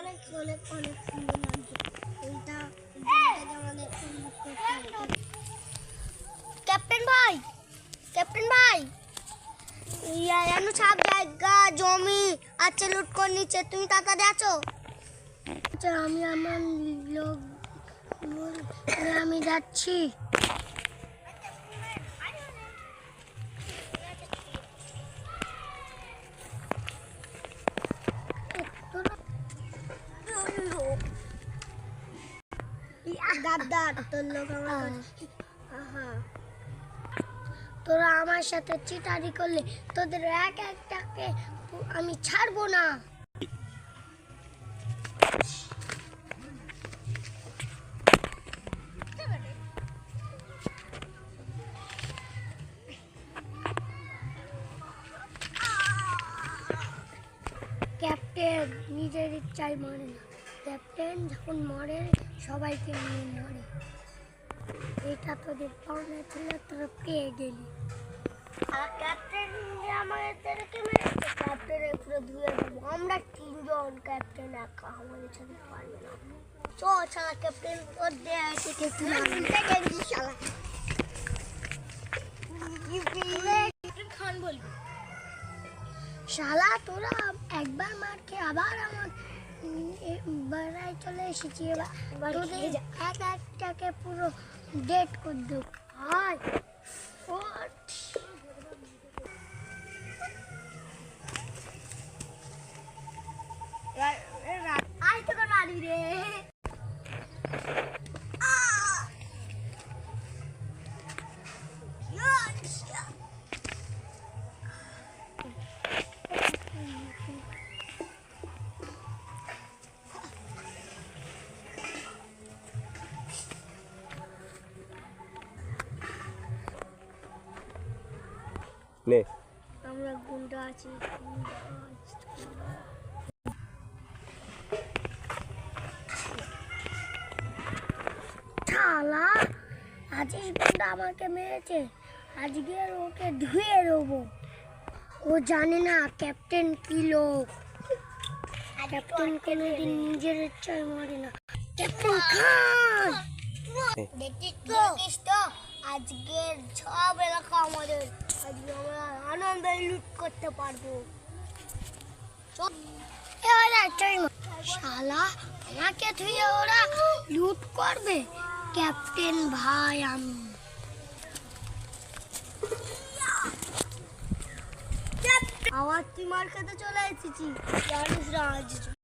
অনেক অনেক অনেক সুন্দর লাগছে। এইটা আমাদের ক্যাপ্টেন ভাই, ক্যাপ্টেন ভাই, সব জায়গা জমি আছে লুট করে নিচ্ছে, তুমি তাড়াতাড়ি আছো? আচ্ছা, আমি আমার লোক আমি যাচ্ছি। তোরা আমার সাথে চিটারি করলে তোদের এক একটাকে আমি ছাড়বো না। ক্যাপ্টেন নিজের ইচ্ছায় মরে না, ক্যাপ্টেন যখন মরে সবাইকে নিয়ে মরে। এটা তোদের পাওনা ছিল, তোরা পেয়ে গেলি। আর ক্যাপ্টেন আমাদেরকে মেরেছে, ক্যাপ্টেনের পুরো ধুয়ে দেবো। আমরা তিনজন, ক্যাপ্টেন একা আমাদের সাথে পারবে না। চো শালা ক্যাপ্টেন, তোর দেয়া আছে কিছু না। খান বলবি শালা, তোরা একবার মার খেয়ে আবার আমার বাড়ায় চলে এসেছি। এবার তোদের এক একটাকে পুরো ডেট করে দেবো। আয় আয় তোকে মারি রে। আমরা গুন্ডা আছি। শালা আছিস গুন্ডা আমাকে মেরেছে, আজকে ওকে ধুয়ে দেবো। ও জানে না ক্যাপ্টেন কি লোক। ক্যাপ্টেন কোনোদিন নিজের ইচ্ছায় মরে না। ক্যাপ্টেন খান, দেখিস তো আজকের সব এলাকা আমাদের। আজকে আমরা আনন্দে লুট করতে পারবো। শালা আমাকে ধুয়ে ওরা লুট করবে। ক্যাপ্টেন ভাই, আমি আবার তুই মার খেতে চলে এসেছি, জানিস না?